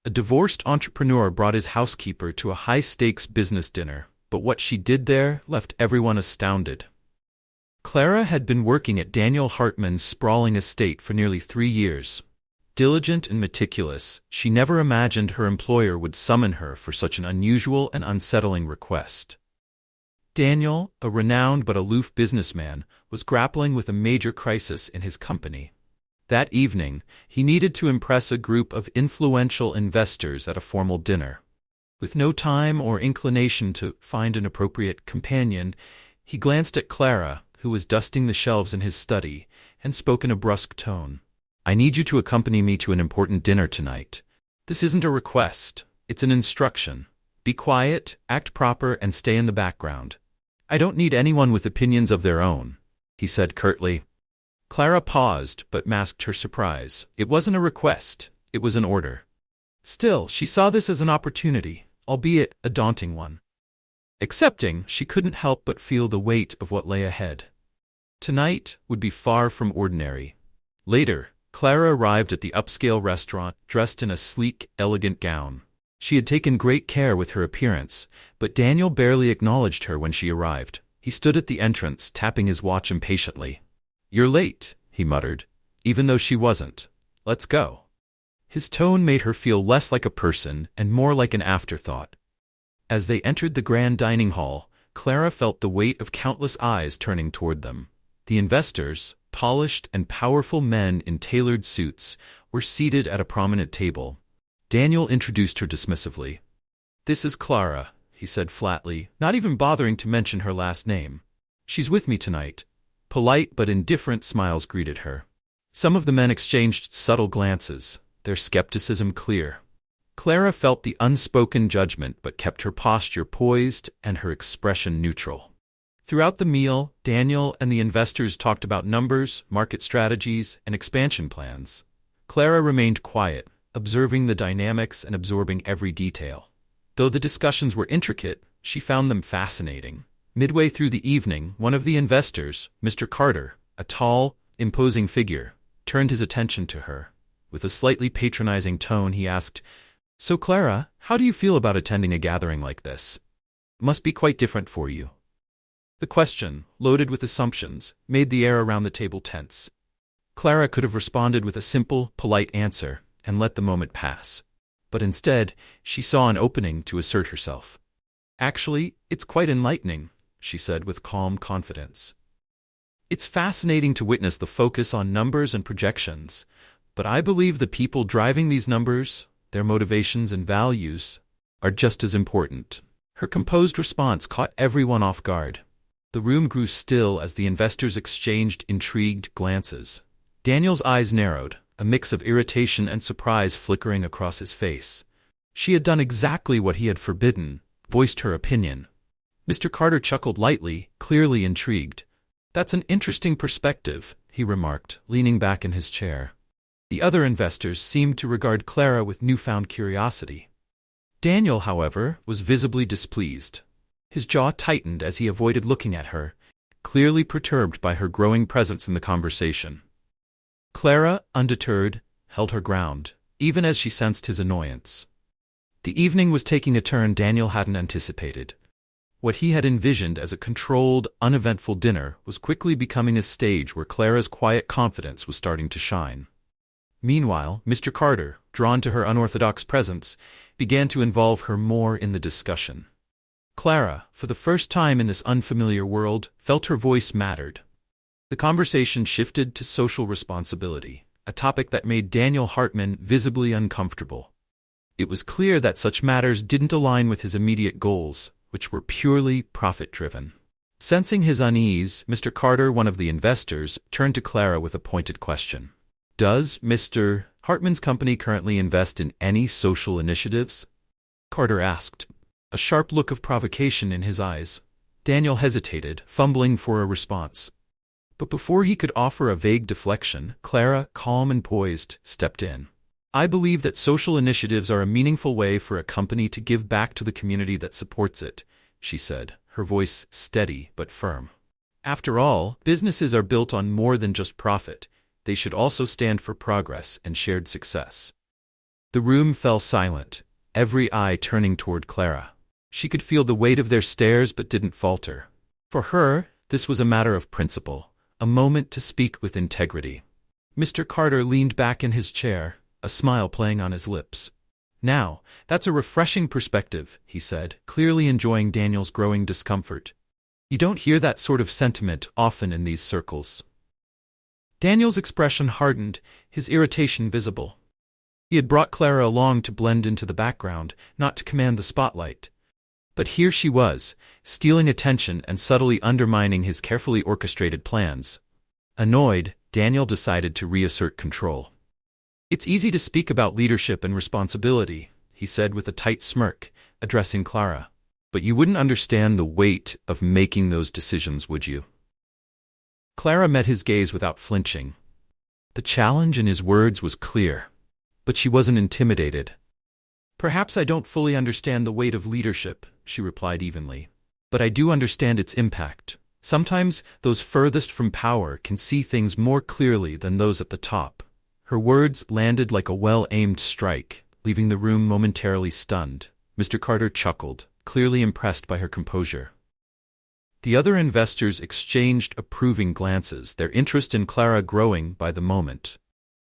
A divorced entrepreneur brought his housekeeper to a high-stakes business dinner, but what she did there left everyone astounded. Clara had been working at Daniel Hartman's sprawling estate for nearly 3 years. Diligent and meticulous, she never imagined her employer would summon her for such an unusual and unsettling request. Daniel, a renowned but aloof businessman, was grappling with a major crisis in his company. That evening, he needed to impress a group of influential investors at a formal dinner. With no time or inclination to find an appropriate companion, he glanced at Clara, who was dusting the shelves in his study, and spoke in a brusque tone. "I need you to accompany me to an important dinner tonight. This isn't a request, it's an instruction. Be quiet, act proper, and stay in the background. I don't need anyone with opinions of their own," he said curtly. Clara paused, but masked her surprise. It wasn't a request, it was an order. Still, she saw this as an opportunity, albeit a daunting one. Accepting, she couldn't help but feel the weight of what lay ahead. Tonight would be far from ordinary. Later, Clara arrived at the upscale restaurant, dressed in a sleek, elegant gown. She had taken great care with her appearance, but Daniel barely acknowledged her when she arrived. He stood at the entrance, tapping his watch impatiently. "You're late," he muttered, even though she wasn't. "Let's go." His tone made her feel less like a person and more like an afterthought. As they entered the grand dining hall, Clara felt the weight of countless eyes turning toward them. The investors, polished and powerful men in tailored suits, were seated at a prominent table. Daniel introduced her dismissively. "This is Clara," he said flatly, not even bothering to mention her last name. "She's with me tonight." Polite but indifferent smiles greeted her. Some of the men exchanged subtle glances, their skepticism clear. Clara felt the unspoken judgment but kept her posture poised and her expression neutral. Throughout the meal, Daniel and the investors talked about numbers, market strategies, and expansion plans. Clara remained quiet, observing the dynamics and absorbing every detail. Though the discussions were intricate, she found them fascinating. Midway through the evening, one of the investors, Mr. Carter, a tall, imposing figure, turned his attention to her. With a slightly patronizing tone, he asked, "So Clara, how do you feel about attending a gathering like this? Must be quite different for you." The question, loaded with assumptions, made the air around the table tense. Clara could have responded with a simple, polite answer and let the moment pass. But instead, she saw an opening to assert herself. "Actually, it's quite enlightening," she said with calm confidence. "It's fascinating to witness the focus on numbers and projections, but I believe the people driving these numbers, their motivations and values, are just as important." Her composed response caught everyone off guard. The room grew still as the investors exchanged intrigued glances. Daniel's eyes narrowed, a mix of irritation and surprise flickering across his face. She had done exactly what he had forbidden, voiced her opinion. Mr. Carter chuckled lightly, clearly intrigued. "That's an interesting perspective," he remarked, leaning back in his chair. The other investors seemed to regard Clara with newfound curiosity. Daniel, however, was visibly displeased. His jaw tightened as he avoided looking at her, clearly perturbed by her growing presence in the conversation. Clara, undeterred, held her ground, even as she sensed his annoyance. The evening was taking a turn Daniel hadn't anticipated. What he had envisioned as a controlled, uneventful dinner was quickly becoming a stage where Clara's quiet confidence was starting to shine. Meanwhile, Mr. Carter, drawn to her unorthodox presence, began to involve her more in the discussion. Clara, for the first time in this unfamiliar world, felt her voice mattered. The conversation shifted to social responsibility, a topic that made Daniel Hartman visibly uncomfortable. It was clear that such matters didn't align with his immediate goals, which were purely profit-driven. Sensing his unease, Mr. Carter, one of the investors, turned to Clara with a pointed question. "Does Mr. Hartman's company currently invest in any social initiatives?" Carter asked, a sharp look of provocation in his eyes. Daniel hesitated, fumbling for a response. But before he could offer a vague deflection, Clara, calm and poised, stepped in. "I believe that social initiatives are a meaningful way for a company to give back to the community that supports it," she said, her voice steady but firm. "After all, businesses are built on more than just profit. They should also stand for progress and shared success." The room fell silent, every eye turning toward Clara. She could feel the weight of their stares but didn't falter. For her, this was a matter of principle, a moment to speak with integrity. Mr. Carter leaned back in his chair, a smile playing on his lips. "Now, that's a refreshing perspective," he said, clearly enjoying Daniel's growing discomfort. "You don't hear that sort of sentiment often in these circles." Daniel's expression hardened, his irritation visible. He had brought Clara along to blend into the background, not to command the spotlight. But here she was, stealing attention and subtly undermining his carefully orchestrated plans. Annoyed, Daniel decided to reassert control. "It's easy to speak about leadership and responsibility," he said with a tight smirk, addressing Clara. "But you wouldn't understand the weight of making those decisions, would you?" Clara met his gaze without flinching. The challenge in his words was clear, but she wasn't intimidated. "Perhaps I don't fully understand the weight of leadership," she replied evenly. "But I do understand its impact. Sometimes those furthest from power can see things more clearly than those at the top." Her words landed like a well-aimed strike, leaving the room momentarily stunned. Mr. Carter chuckled, clearly impressed by her composure. The other investors exchanged approving glances, their interest in Clara growing by the moment.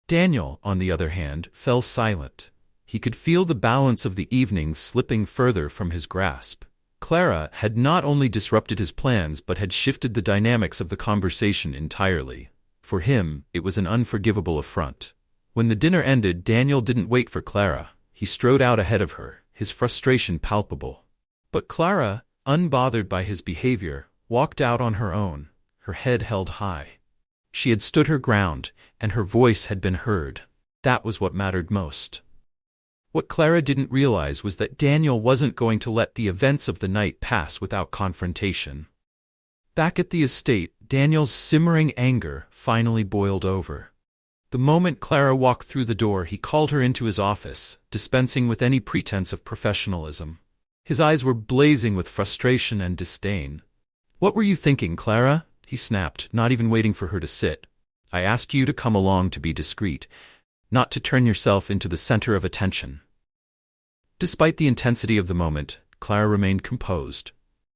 Daniel, on the other hand, fell silent. He could feel the balance of the evening slipping further from his grasp. Clara had not only disrupted his plans but had shifted the dynamics of the conversation entirely. For him, it was an unforgivable affront. When the dinner ended, Daniel didn't wait for Clara. He strode out ahead of her, his frustration palpable. But Clara, unbothered by his behavior, walked out on her own, her head held high. She had stood her ground, and her voice had been heard. That was what mattered most. What Clara didn't realize was that Daniel wasn't going to let the events of the night pass without confrontation. Back at the estate, Daniel's simmering anger finally boiled over. The moment Clara walked through the door, he called her into his office, dispensing with any pretense of professionalism. His eyes were blazing with frustration and disdain. "What were you thinking, Clara?" he snapped, not even waiting for her to sit. "I asked you to come along to be discreet, not to turn yourself into the center of attention." Despite the intensity of the moment, Clara remained composed.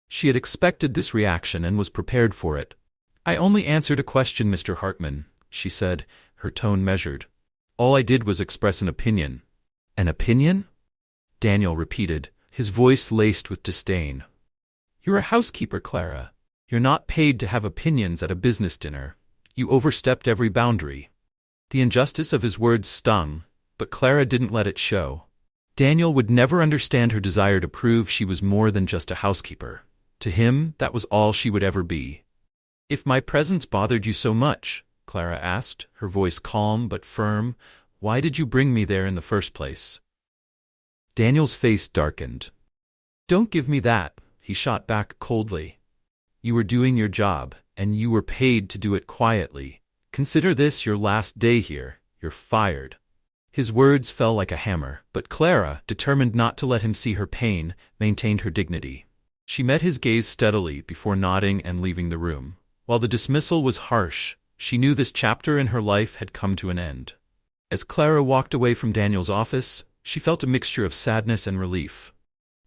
She had expected this reaction and was prepared for it. "I only answered a question, Mr. Hartman," she said, her tone measured. "All I did was express an opinion." "An opinion?" Daniel repeated, his voice laced with disdain. "You're a housekeeper, Clara. You're not paid to have opinions at a business dinner. You overstepped every boundary." The injustice of his words stung, but Clara didn't let it show. Daniel would never understand her desire to prove she was more than just a housekeeper. To him, that was all she would ever be. "If my presence bothered you so much," Clara asked, her voice calm but firm, "why did you bring me there in the first place?" Daniel's face darkened. "Don't give me that," he shot back coldly. "You were doing your job, and you were paid to do it quietly. Consider this your last day here. You're fired." His words fell like a hammer, but Clara, determined not to let him see her pain, maintained her dignity. She met his gaze steadily before nodding and leaving the room. While the dismissal was harsh, she knew this chapter in her life had come to an end. As Clara walked away from Daniel's office, she felt a mixture of sadness and relief.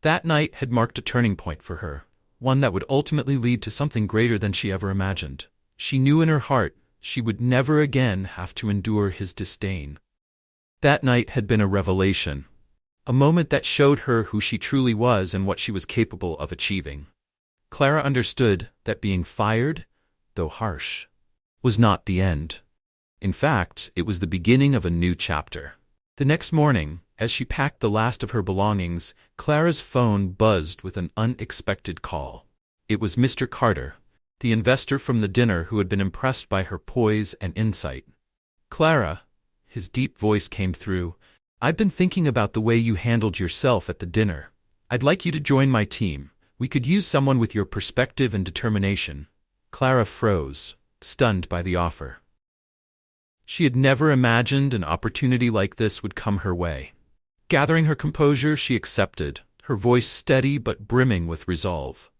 That night had marked a turning point for her, one that would ultimately lead to something greater than she ever imagined. She knew in her heart she would never again have to endure his disdain. That night had been a revelation, a moment that showed her who she truly was and what she was capable of achieving. Clara understood that being fired, though harsh, was not the end. In fact, it was the beginning of a new chapter. The next morning, as she packed the last of her belongings, Clara's phone buzzed with an unexpected call. It was Mr. Carter, the investor from the dinner who had been impressed by her poise and insight. "Clara," his deep voice came through, "I've been thinking about the way you handled yourself at the dinner. I'd like you to join my team. We could use someone with your perspective and determination." Clara froze, stunned by the offer. She had never imagined an opportunity like this would come her way. Gathering her composure, she accepted, her voice steady but brimming with resolve.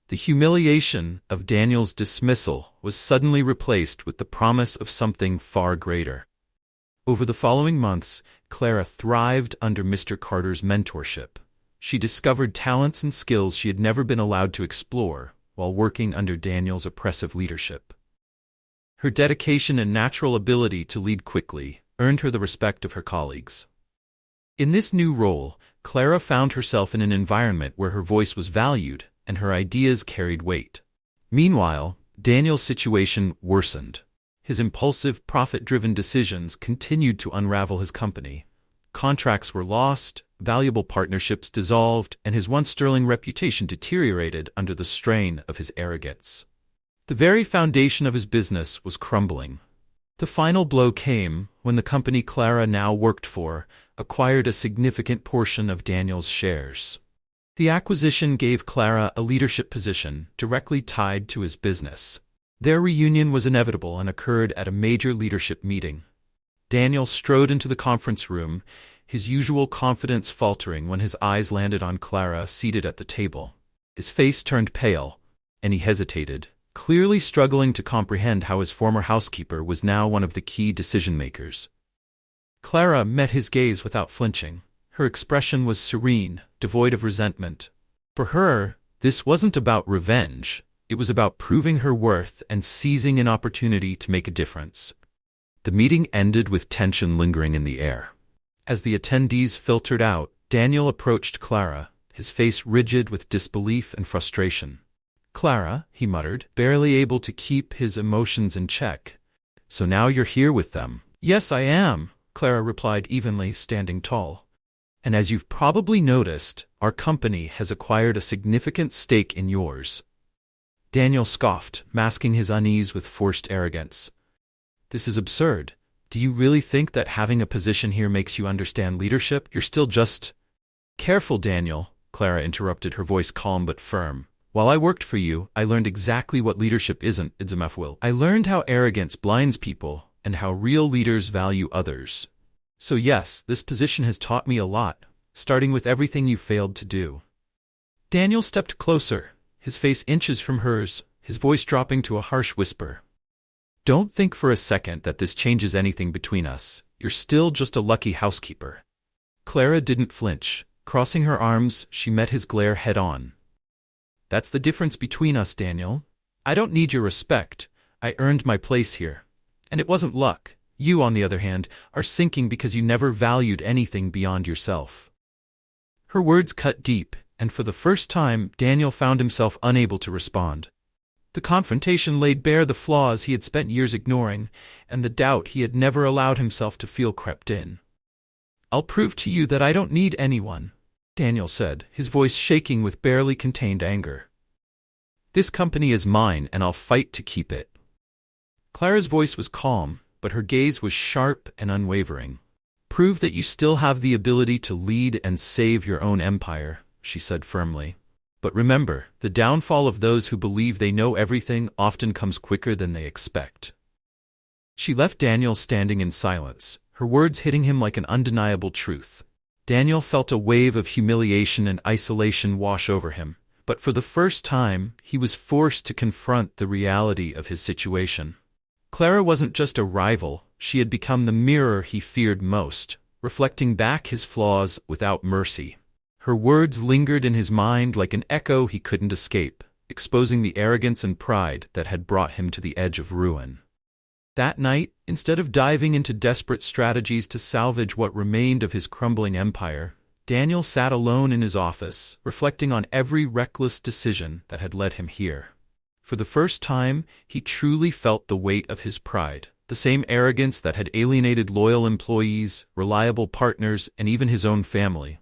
The humiliation of Daniel's dismissal was suddenly replaced with the promise of something far greater. Over the following months, Clara thrived under Mr. Carter's mentorship. She discovered talents and skills she had never been allowed to explore while working under Daniel's oppressive leadership. Her dedication and natural ability to lead quickly earned her the respect of her colleagues. In this new role, Clara found herself in an environment where her voice was valued and her ideas carried weight. Meanwhile, Daniel's situation worsened. His impulsive, profit-driven decisions continued to unravel his company. Contracts were lost, valuable partnerships dissolved, and his once sterling reputation deteriorated under the strain of his arrogance. The very foundation of his business was crumbling. The final blow came when the company Clara now worked for acquired a significant portion of Daniel's shares. The acquisition gave Clara a leadership position directly tied to his business. Their reunion was inevitable and occurred at a major leadership meeting. Daniel strode into the conference room, his usual confidence faltering when his eyes landed on Clara seated at the table. His face turned pale, and he hesitated, clearly struggling to comprehend how his former housekeeper was now one of the key decision-makers. Clara met his gaze without flinching. Her expression was serene, devoid of resentment. For her, this wasn't about revenge. It was about proving her worth and seizing an opportunity to make a difference. The meeting ended with tension lingering in the air. As the attendees filtered out, Daniel approached Clara, his face rigid with disbelief and frustration. "Clara," he muttered, barely able to keep his emotions in check. "So now you're here with them?" "Yes, I am," Clara replied evenly, standing tall. "And as you've probably noticed, our company has acquired a significant stake in yours." Daniel scoffed, masking his unease with forced arrogance. "This is absurd. Do you really think that having a position here makes you understand leadership? You're still just—" "Careful, Daniel," Clara interrupted, her voice calm but firm. "While I worked for you, I learned exactly what leadership isn't. I learned how arrogance blinds people and how real leaders value others. So yes, this position has taught me a lot, starting with everything you failed to do." Daniel stepped closer, his face inches from hers, his voice dropping to a harsh whisper. "Don't think for a second that this changes anything between us. You're still just a lucky housekeeper." Clara didn't flinch. Crossing her arms, she met his glare head-on. "That's the difference between us, Daniel. I don't need your respect. I earned my place here. And it wasn't luck. You, on the other hand, are sinking because you never valued anything beyond yourself." Her words cut deep, and for the first time, Daniel found himself unable to respond. The confrontation laid bare the flaws he had spent years ignoring, and the doubt he had never allowed himself to feel crept in. "I'll prove to you that I don't need anyone," Daniel said, his voice shaking with barely contained anger. "This company is mine, and I'll fight to keep it." Clara's voice was calm, but her gaze was sharp and unwavering. "Prove that you still have the ability to lead and save your own empire," she said firmly. "But remember, the downfall of those who believe they know everything often comes quicker than they expect." She left Daniel standing in silence, her words hitting him like an undeniable truth. Daniel felt a wave of humiliation and isolation wash over him, but for the first time, he was forced to confront the reality of his situation. Clara wasn't just a rival, she had become the mirror he feared most, reflecting back his flaws without mercy. Her words lingered in his mind like an echo he couldn't escape, exposing the arrogance and pride that had brought him to the edge of ruin. That night, instead of diving into desperate strategies to salvage what remained of his crumbling empire, Daniel sat alone in his office, reflecting on every reckless decision that had led him here. For the first time, he truly felt the weight of his pride, the same arrogance that had alienated loyal employees, reliable partners, and even his own family.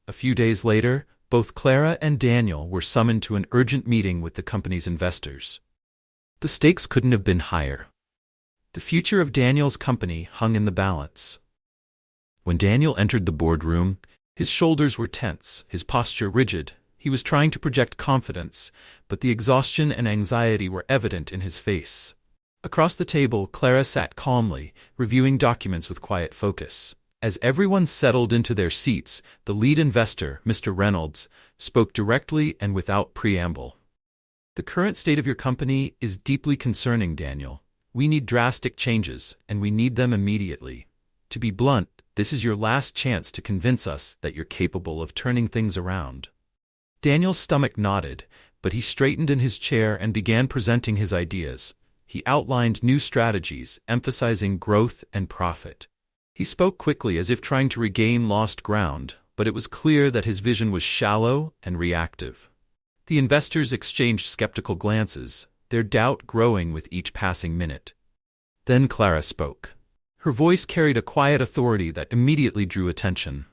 A few days later, both Clara and Daniel were summoned to an urgent meeting with the company's investors. The stakes couldn't have been higher. The future of Daniel's company hung in the balance. When Daniel entered the boardroom, his shoulders were tense, his posture rigid. He was trying to project confidence, but the exhaustion and anxiety were evident in his face. Across the table, Clara sat calmly, reviewing documents with quiet focus. As everyone settled into their seats, the lead investor, Mr. Reynolds, spoke directly and without preamble. "The current state of your company is deeply concerning, Daniel. We need drastic changes, and we need them immediately. To be blunt, this is your last chance to convince us that you're capable of turning things around." Daniel's stomach nodded, but he straightened in his chair and began presenting his ideas. He outlined new strategies, emphasizing growth and profit. He spoke quickly as if trying to regain lost ground, but it was clear that his vision was shallow and reactive. The investors exchanged skeptical glances, their doubt growing with each passing minute. Then Clara spoke. Her voice carried a quiet authority that immediately drew attention.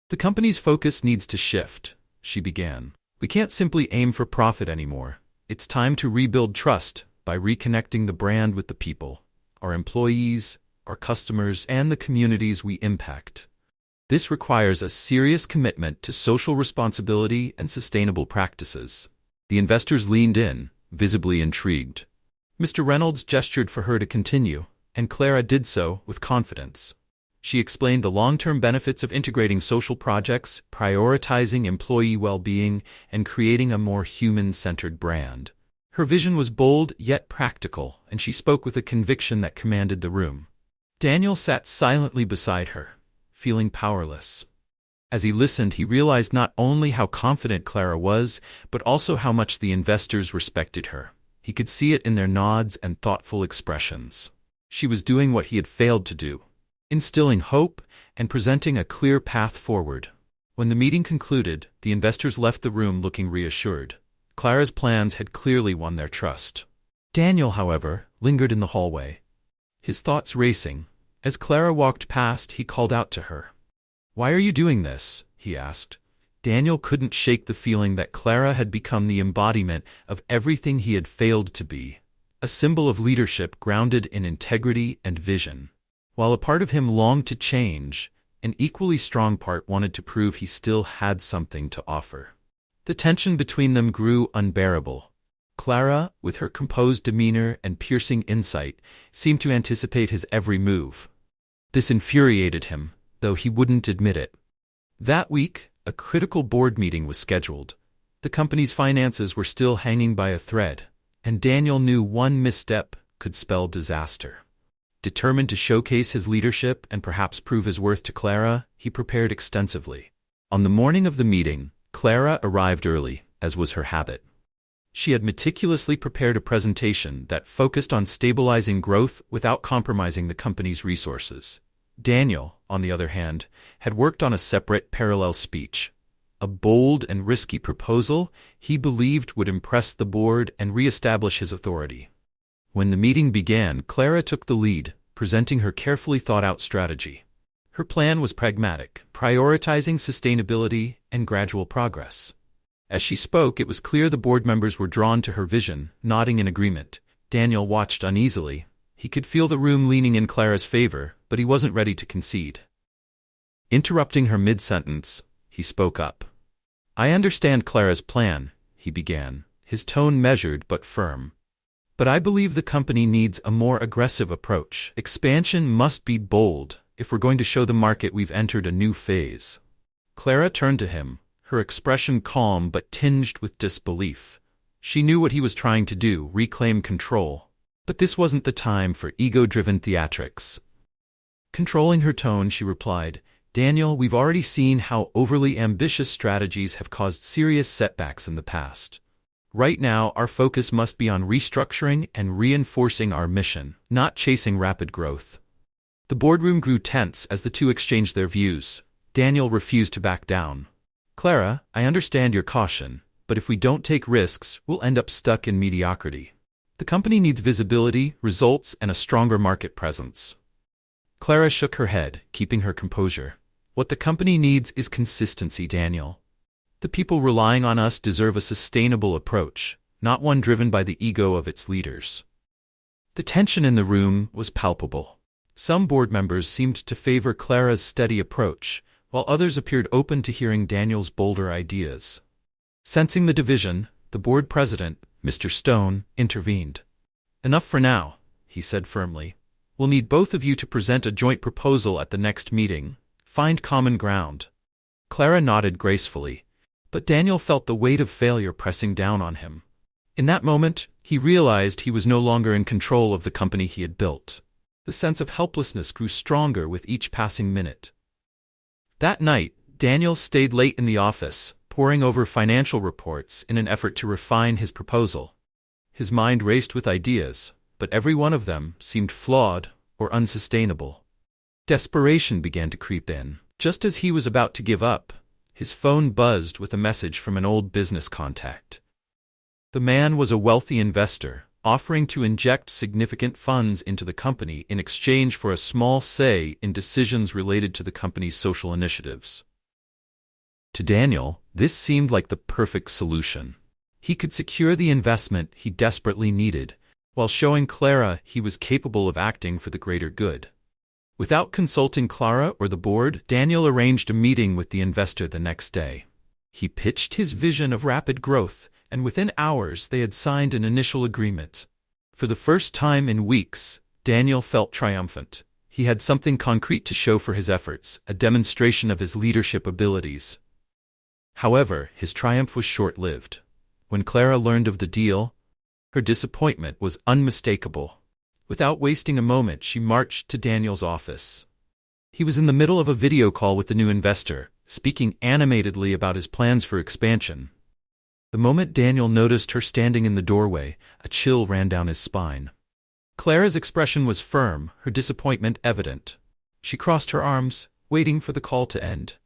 "The company's focus needs to shift," she began. "We can't simply aim for profit anymore. It's time to rebuild trust by reconnecting the brand with the people, our employees, our customers, and the communities we impact. This requires a serious commitment to social responsibility and sustainable practices." The investors leaned in, visibly intrigued. Mr. Reynolds gestured for her to continue, and Clara did so with confidence. She explained the long-term benefits of integrating social projects, prioritizing employee well-being, and creating a more human-centered brand. Her vision was bold yet practical, and she spoke with a conviction that commanded the room. Daniel sat silently beside her, feeling powerless. As he listened, he realized not only how confident Clara was, but also how much the investors respected her. He could see it in their nods and thoughtful expressions. She was doing what he had failed to do, instilling hope and presenting a clear path forward. When the meeting concluded, the investors left the room looking reassured. Clara's plans had clearly won their trust. Daniel, however, lingered in the hallway, his thoughts racing. As Clara walked past, he called out to her. "Why are you doing this?" he asked. Daniel couldn't shake the feeling that Clara had become the embodiment of everything he had failed to be, a symbol of leadership grounded in integrity and vision. While a part of him longed to change, an equally strong part wanted to prove he still had something to offer. The tension between them grew unbearable. Clara, with her composed demeanor and piercing insight, seemed to anticipate his every move. This infuriated him, though he wouldn't admit it. That week, a critical board meeting was scheduled. The company's finances were still hanging by a thread, and Daniel knew one misstep could spell disaster. Determined to showcase his leadership and perhaps prove his worth to Clara, he prepared extensively. On the morning of the meeting, Clara arrived early, as was her habit. She had meticulously prepared a presentation that focused on stabilizing growth without compromising the company's resources. Daniel, on the other hand, had worked on a separate parallel speech, a bold and risky proposal he believed would impress the board and reestablish his authority. When the meeting began, Clara took the lead, presenting her carefully thought-out strategy. Her plan was pragmatic, prioritizing sustainability and gradual progress. As she spoke, it was clear the board members were drawn to her vision, nodding in agreement. Daniel watched uneasily. He could feel the room leaning in Clara's favor, but he wasn't ready to concede. Interrupting her mid-sentence, he spoke up. "I understand Clara's plan," he began, his tone measured but firm. "But I believe the company needs a more aggressive approach. Expansion must be bold if we're going to show the market we've entered a new phase." Clara turned to him, her expression calm but tinged with disbelief. She knew what he was trying to do, reclaim control. But this wasn't the time for ego-driven theatrics. Controlling her tone, she replied, "Daniel, we've already seen how overly ambitious strategies have caused serious setbacks in the past. Right now, our focus must be on restructuring and reinforcing our mission, not chasing rapid growth." The boardroom grew tense as the two exchanged their views. Daniel refused to back down. "Clara, I understand your caution, but if we don't take risks, we'll end up stuck in mediocrity. The company needs visibility, results, and a stronger market presence." Clara shook her head, keeping her composure. "What the company needs is consistency, Daniel. The people relying on us deserve a sustainable approach, not one driven by the ego of its leaders." The tension in the room was palpable. Some board members seemed to favor Clara's steady approach, while others appeared open to hearing Daniel's bolder ideas. Sensing the division, the board president, Mr. Stone, intervened. "Enough for now," he said firmly. "We'll need both of you to present a joint proposal at the next meeting. Find common ground." Clara nodded gracefully, but Daniel felt the weight of failure pressing down on him. In that moment, he realized he was no longer in control of the company he had built. The sense of helplessness grew stronger with each passing minute. That night, Daniel stayed late in the office, poring over financial reports in an effort to refine his proposal. His mind raced with ideas, but every one of them seemed flawed or unsustainable. Desperation began to creep in. Just as he was about to give up, his phone buzzed with a message from an old business contact. The man was a wealthy investor, offering to inject significant funds into the company in exchange for a small say in decisions related to the company's social initiatives. To Daniel, this seemed like the perfect solution. He could secure the investment he desperately needed, while showing Clara he was capable of acting for the greater good. Without consulting Clara or the board, Daniel arranged a meeting with the investor the next day. He pitched his vision of rapid growth, and within hours they had signed an initial agreement. For the first time in weeks, Daniel felt triumphant. He had something concrete to show for his efforts, a demonstration of his leadership abilities. However, his triumph was short-lived. When Clara learned of the deal, her disappointment was unmistakable. Without wasting a moment, she marched to Daniel's office. He was in the middle of a video call with the new investor, speaking animatedly about his plans for expansion. The moment Daniel noticed her standing in the doorway, a chill ran down his spine. Clara's expression was firm, her disappointment evident. She crossed her arms, waiting for the call to end.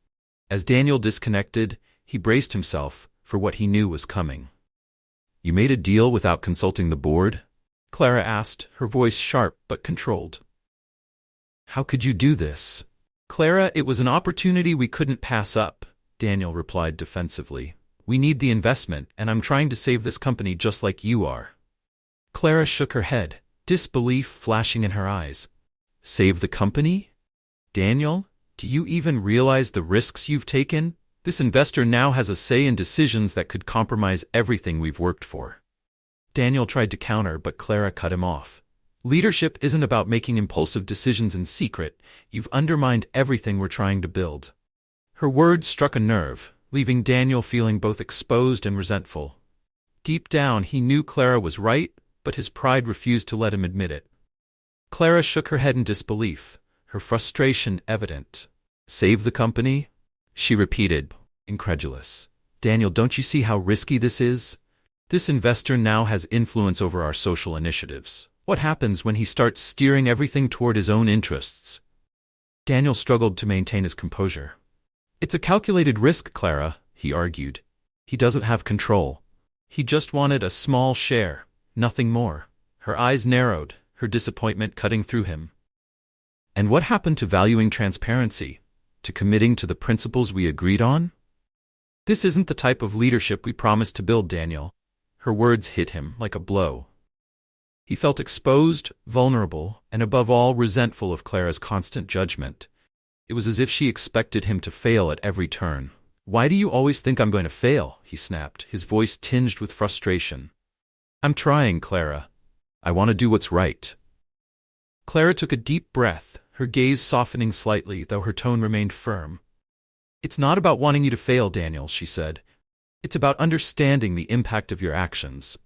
As Daniel disconnected, he braced himself for what he knew was coming. "You made a deal without consulting the board?" Clara asked, her voice sharp but controlled. "How could you do this?" "Clara, it was an opportunity we couldn't pass up," Daniel replied defensively. "We need the investment, and I'm trying to save this company just like you are." Clara shook her head, disbelief flashing in her eyes. "Save the company? Daniel, do you even realize the risks you've taken? This investor now has a say in decisions that could compromise everything we've worked for." Daniel tried to counter, but Clara cut him off. "Leadership isn't about making impulsive decisions in secret. You've undermined everything we're trying to build." Her words struck a nerve, leaving Daniel feeling both exposed and resentful. Deep down, he knew Clara was right, but his pride refused to let him admit it. Clara shook her head in disbelief, her frustration evident. "Save the company?" she repeated, incredulous. "Daniel, don't you see how risky this is? This investor now has influence over our social initiatives. What happens when he starts steering everything toward his own interests?" Daniel struggled to maintain his composure. "It's a calculated risk, Clara," he argued. "He doesn't have control. He just wanted a small share, nothing more." Her eyes narrowed, her disappointment cutting through him. "And what happened to valuing transparency? To committing to the principles we agreed on?" "This isn't the type of leadership we promised to build, Daniel." Her words hit him like a blow. He felt exposed, vulnerable, and above all resentful of Clara's constant judgment. It was as if she expected him to fail at every turn. "Why do you always think I'm going to fail?" he snapped, his voice tinged with frustration. "I'm trying, Clara. I want to do what's right." Clara took a deep breath, her gaze softening slightly, though her tone remained firm. "It's not about wanting you to fail, Daniel," she said. "It's about understanding the impact of your actions.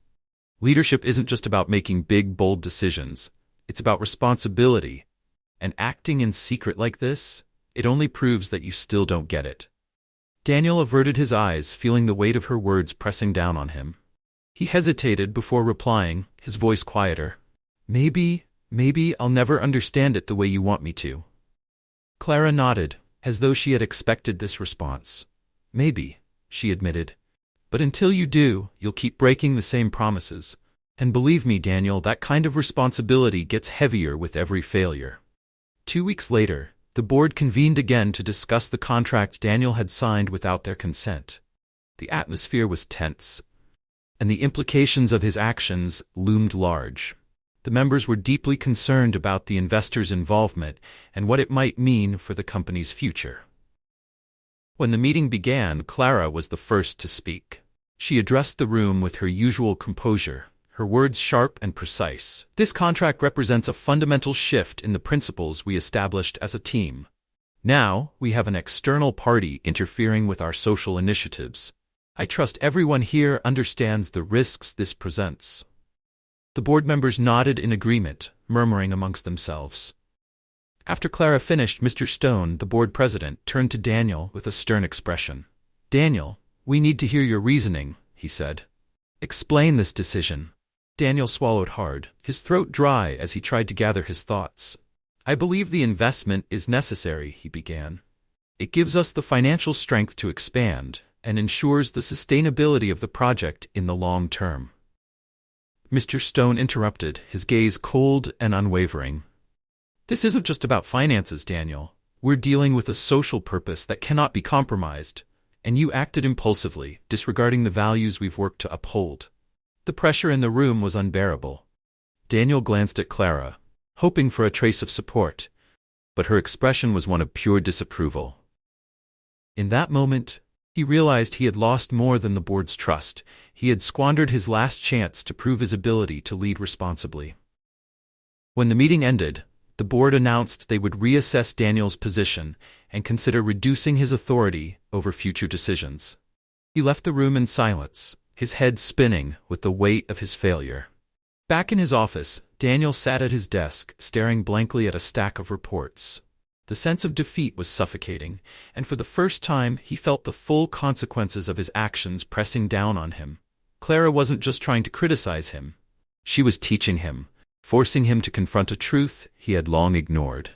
Leadership isn't just about making big, bold decisions. It's about responsibility. And acting in secret like this, it only proves that you still don't get it." Daniel averted his eyes, feeling the weight of her words pressing down on him. He hesitated before replying, his voice quieter. Maybe I'll never understand it the way you want me to." Clara nodded, as though she had expected this response. "Maybe," she admitted. "But until you do, you'll keep breaking the same promises. And believe me, Daniel, that kind of responsibility gets heavier with every failure." 2 weeks later, the board convened again to discuss the contract Daniel had signed without their consent. The atmosphere was tense, and the implications of his actions loomed large. The members were deeply concerned about the investor's involvement and what it might mean for the company's future. When the meeting began, Clara was the first to speak. She addressed the room with her usual composure, her words sharp and precise. "This contract represents a fundamental shift in the principles we established as a team. Now, we have an external party interfering with our social initiatives. I trust everyone here understands the risks this presents." The board members nodded in agreement, murmuring amongst themselves. After Clara finished, Mr. Stone, the board president, turned to Daniel with a stern expression. "Daniel, we need to hear your reasoning," he said. "Explain this decision." Daniel swallowed hard, his throat dry as he tried to gather his thoughts. "I believe the investment is necessary," he began. "It gives us the financial strength to expand and ensures the sustainability of the project in the long term." Mr. Stone interrupted, his gaze cold and unwavering. "This isn't just about finances, Daniel. We're dealing with a social purpose that cannot be compromised, and you acted impulsively, disregarding the values we've worked to uphold." The pressure in the room was unbearable. Daniel glanced at Clara, hoping for a trace of support, but her expression was one of pure disapproval. In that moment, he realized he had lost more than the board's trust. He had squandered his last chance to prove his ability to lead responsibly. When the meeting ended, the board announced they would reassess Daniel's position and consider reducing his authority over future decisions. He left the room in silence, his head spinning with the weight of his failure. Back in his office, Daniel sat at his desk, staring blankly at a stack of reports. The sense of defeat was suffocating, and for the first time he felt the full consequences of his actions pressing down on him. Clara wasn't just trying to criticize him. She was teaching him, forcing him to confront a truth he had long ignored.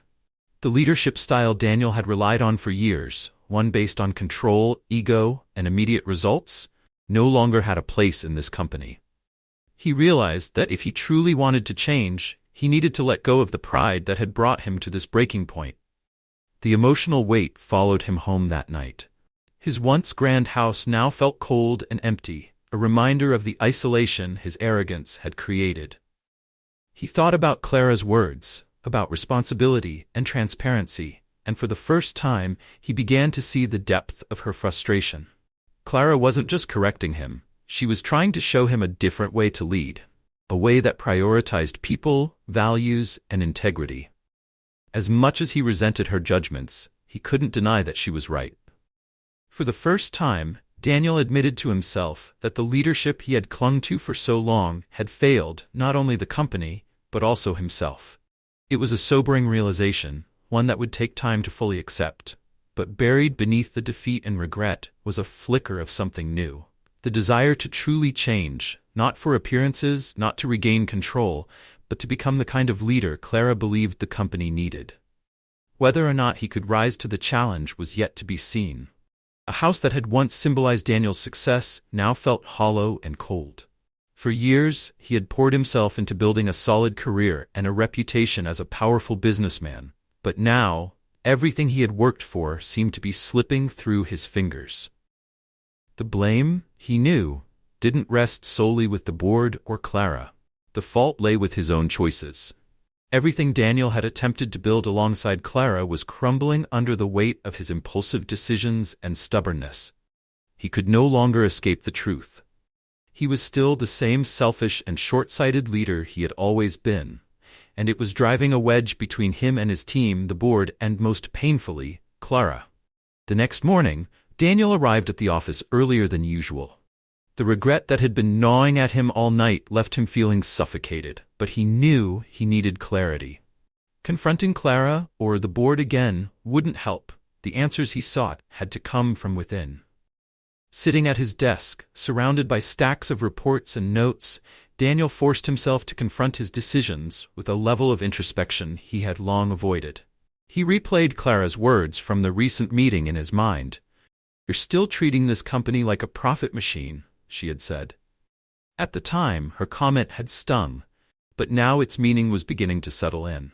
The leadership style Daniel had relied on for years, one based on control, ego, and immediate results, no longer had a place in this company. He realized that if he truly wanted to change, he needed to let go of the pride that had brought him to this breaking point. The emotional weight followed him home that night. His once grand house now felt cold and empty, a reminder of the isolation his arrogance had created. He thought about Clara's words, about responsibility and transparency, and for the first time he began to see the depth of her frustration. Clara wasn't just correcting him, she was trying to show him a different way to lead, a way that prioritized people, values, and integrity. As much as he resented her judgments, he couldn't deny that she was right. For the first time, Daniel admitted to himself that the leadership he had clung to for so long had failed not only the company, but also himself. It was a sobering realization, one that would take time to fully accept. But buried beneath the defeat and regret was a flicker of something new. The desire to truly change, not for appearances, not to regain control, but to become the kind of leader Clara believed the company needed. Whether or not he could rise to the challenge was yet to be seen. A house that had once symbolized Daniel's success now felt hollow and cold. For years, he had poured himself into building a solid career and a reputation as a powerful businessman, but now, everything he had worked for seemed to be slipping through his fingers. The blame, he knew, didn't rest solely with the board or Clara. The fault lay with his own choices. Everything Daniel had attempted to build alongside Clara was crumbling under the weight of his impulsive decisions and stubbornness. He could no longer escape the truth. He was still the same selfish and short-sighted leader he had always been, and it was driving a wedge between him and his team, the board, and most painfully, Clara. The next morning, Daniel arrived at the office earlier than usual. The regret that had been gnawing at him all night left him feeling suffocated, but he knew he needed clarity. Confronting Clara, or the board again, wouldn't help. The answers he sought had to come from within. Sitting at his desk, surrounded by stacks of reports and notes, Daniel forced himself to confront his decisions with a level of introspection he had long avoided. He replayed Clara's words from the recent meeting in his mind. "You're still treating this company like a profit machine," she had said. At the time, her comment had stung, but now its meaning was beginning to settle in.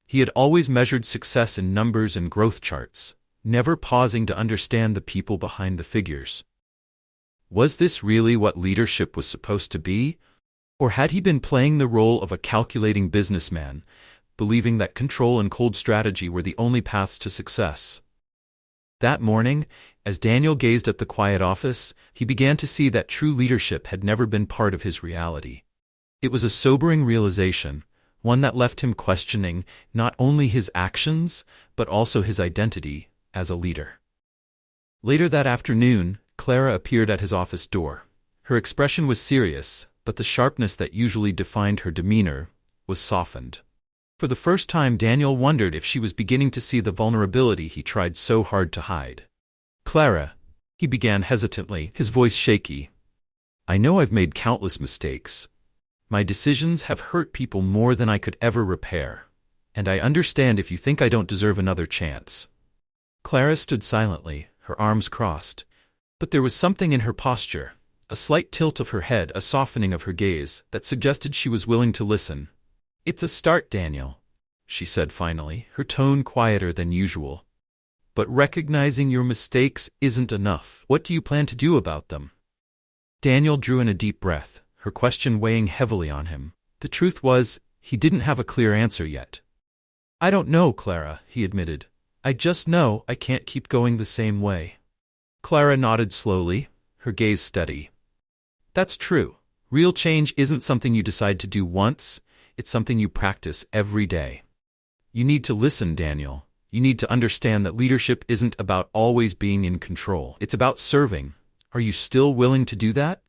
He had always measured success in numbers and growth charts, never pausing to understand the people behind the figures. Was this really what leadership was supposed to be? Or had he been playing the role of a calculating businessman, believing that control and cold strategy were the only paths to success? That morning, as Daniel gazed at the quiet office, he began to see that true leadership had never been part of his reality. It was a sobering realization, one that left him questioning not only his actions, but also his identity as a leader. Later that afternoon, Clara appeared at his office door. Her expression was serious, but the sharpness that usually defined her demeanor was softened. For the first time, Daniel wondered if she was beginning to see the vulnerability he tried so hard to hide. "Clara," he began hesitantly, his voice shaky. "I know I've made countless mistakes. My decisions have hurt people more than I could ever repair, and I understand if you think I don't deserve another chance." Clara stood silently, her arms crossed, but there was something in her posture, a slight tilt of her head, a softening of her gaze, that suggested she was willing to listen. "It's a start, Daniel," she said finally, her tone quieter than usual. "But recognizing your mistakes isn't enough. What do you plan to do about them?" Daniel drew in a deep breath, her question weighing heavily on him. The truth was, he didn't have a clear answer yet. "I don't know, Clara," he admitted. "I just know I can't keep going the same way." Clara nodded slowly, her gaze steady. "That's true. Real change isn't something you decide to do once, it's something you practice every day. You need to listen, Daniel. You need to understand that leadership isn't about always being in control. It's about serving. Are you still willing to do that?"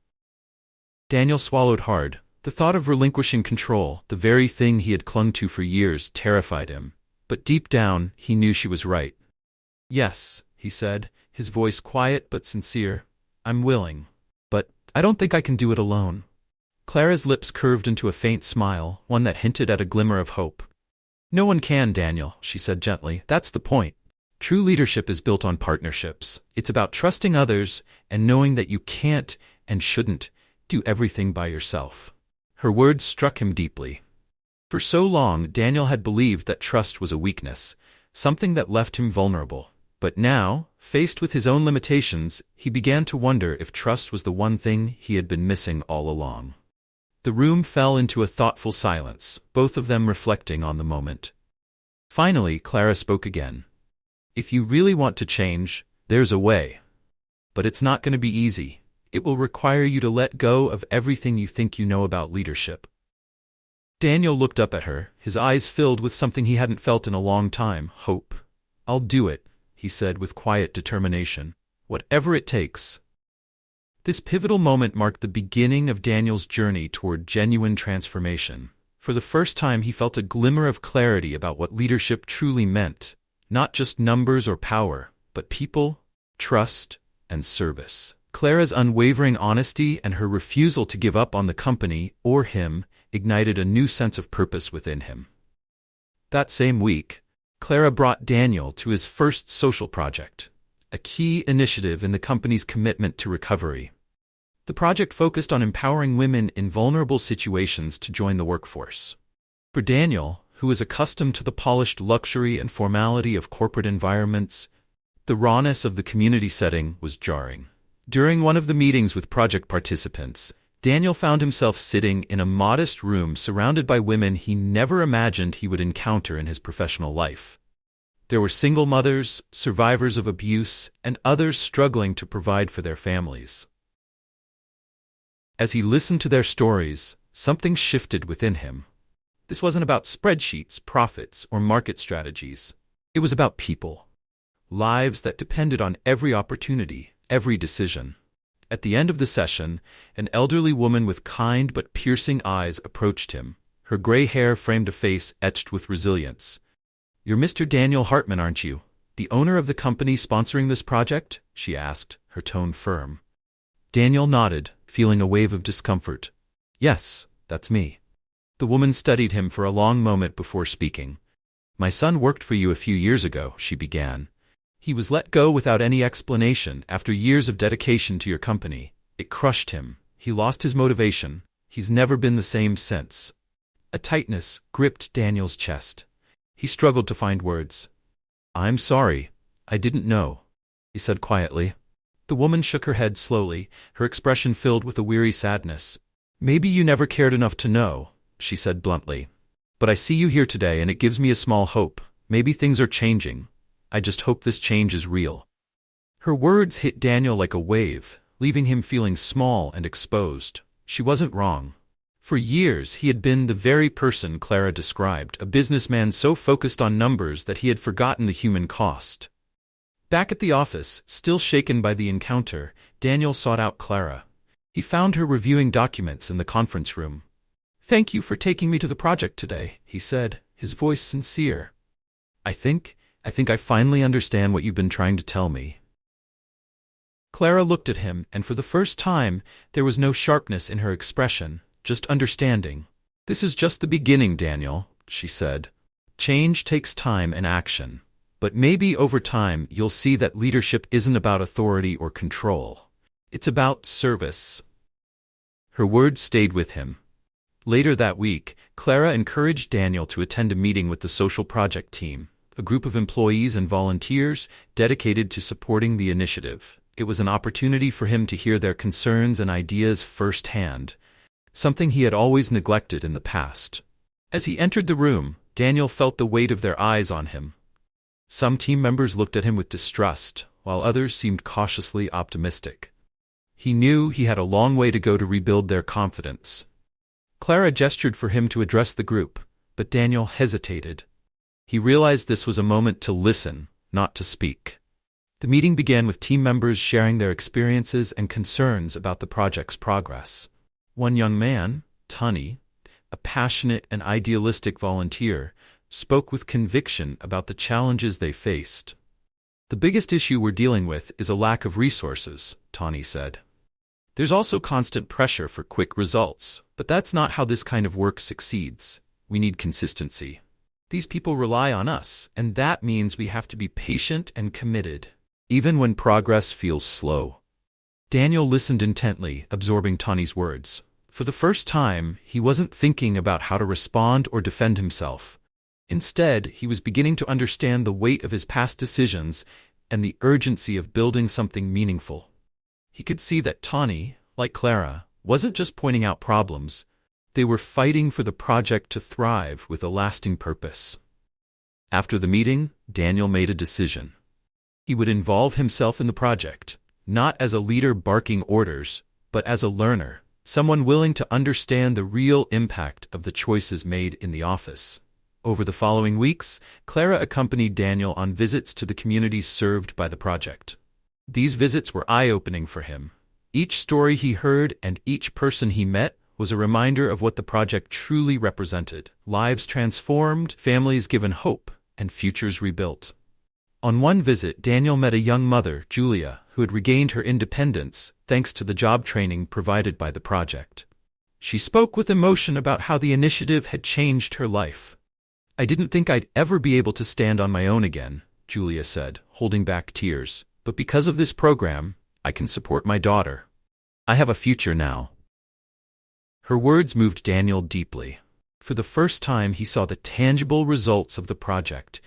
Daniel swallowed hard. The thought of relinquishing control, the very thing he had clung to for years, terrified him. But deep down, he knew she was right. "Yes," he said, his voice quiet but sincere. "I'm willing. But I don't think I can do it alone." Clara's lips curved into a faint smile, one that hinted at a glimmer of hope. "No one can, Daniel," she said gently. "That's the point. True leadership is built on partnerships. It's about trusting others and knowing that you can't and shouldn't do everything by yourself." Her words struck him deeply. For so long, Daniel had believed that trust was a weakness, something that left him vulnerable. But now, faced with his own limitations, he began to wonder if trust was the one thing he had been missing all along. The room fell into a thoughtful silence, both of them reflecting on the moment. Finally, Clara spoke again. "If you really want to change, there's a way. But it's not going to be easy. It will require you to let go of everything you think you know about leadership." Daniel looked up at her, his eyes filled with something he hadn't felt in a long time, hope. "I'll do it," he said with quiet determination. "Whatever it takes." This pivotal moment marked the beginning of Daniel's journey toward genuine transformation. For the first time, he felt a glimmer of clarity about what leadership truly meant. Not just numbers or power, but people, trust, and service. Clara's unwavering honesty and her refusal to give up on the company or him ignited a new sense of purpose within him. That same week, Clara brought Daniel to his first social project, a key initiative in the company's commitment to recovery. The project focused on empowering women in vulnerable situations to join the workforce. For Daniel, who was accustomed to the polished luxury and formality of corporate environments, the rawness of the community setting was jarring. During one of the meetings with project participants, Daniel found himself sitting in a modest room surrounded by women he never imagined he would encounter in his professional life. There were single mothers, survivors of abuse, and others struggling to provide for their families. As he listened to their stories, something shifted within him. This wasn't about spreadsheets, profits, or market strategies. It was about people. Lives that depended on every opportunity, every decision. At the end of the session, an elderly woman with kind but piercing eyes approached him. Her gray hair framed a face etched with resilience. "You're Mr. Daniel Hartman, aren't you? The owner of the company sponsoring this project?" she asked, her tone firm. Daniel nodded, feeling a wave of discomfort. "Yes, that's me." The woman studied him for a long moment before speaking. "My son worked for you a few years ago," she began. "He was let go without any explanation after years of dedication to your company. It crushed him. He lost his motivation. He's never been the same since." A tightness gripped Daniel's chest. He struggled to find words. "I'm sorry. I didn't know," he said quietly. The woman shook her head slowly, her expression filled with a weary sadness. "Maybe you never cared enough to know," she said bluntly. "But I see you here today and it gives me a small hope. Maybe things are changing. I just hope this change is real." Her words hit Daniel like a wave, leaving him feeling small and exposed. She wasn't wrong. For years, he had been the very person Clara described, a businessman so focused on numbers that he had forgotten the human cost. Back at the office, still shaken by the encounter, Daniel sought out Clara. He found her reviewing documents in the conference room. "Thank you for taking me to the project today," he said, his voice sincere. I think I finally understand what you've been trying to tell me." Clara looked at him, and for the first time, there was no sharpness in her expression, just understanding. "This is just the beginning, Daniel," she said. "Change takes time and action. But maybe over time you'll see that leadership isn't about authority or control. It's about service." Her words stayed with him. Later that week, Clara encouraged Daniel to attend a meeting with the social project team, a group of employees and volunteers dedicated to supporting the initiative. It was an opportunity for him to hear their concerns and ideas firsthand, something he had always neglected in the past. As he entered the room, Daniel felt the weight of their eyes on him. Some team members looked at him with distrust, while others seemed cautiously optimistic. He knew he had a long way to go to rebuild their confidence. Clara gestured for him to address the group, but Daniel hesitated. He realized this was a moment to listen, not to speak. The meeting began with team members sharing their experiences and concerns about the project's progress. One young man, Tony, a passionate and idealistic volunteer, spoke with conviction about the challenges they faced. "The biggest issue we're dealing with is a lack of resources," Tony said. "There's also constant pressure for quick results, but that's not how this kind of work succeeds. We need consistency. These people rely on us, and that means we have to be patient and committed, even when progress feels slow." Daniel listened intently, absorbing Tony's words. For the first time, he wasn't thinking about how to respond or defend himself. Instead, he was beginning to understand the weight of his past decisions and the urgency of building something meaningful. He could see that Tony, like Clara, wasn't just pointing out problems. They were fighting for the project to thrive with a lasting purpose. After the meeting, Daniel made a decision. He would involve himself in the project, not as a leader barking orders, but as a learner, someone willing to understand the real impact of the choices made in the office. Over the following weeks, Clara accompanied Daniel on visits to the communities served by the project. These visits were eye-opening for him. Each story he heard and each person he met was a reminder of what the project truly represented: lives transformed, families given hope, and futures rebuilt. On one visit, Daniel met a young mother, Julia, who had regained her independence thanks to the job training provided by the project. She spoke with emotion about how the initiative had changed her life. "I didn't think I'd ever be able to stand on my own again," Julia said, holding back tears. "But because of this program, I can support my daughter. I have a future now." Her words moved Daniel deeply. For the first time, he saw the tangible results of the project,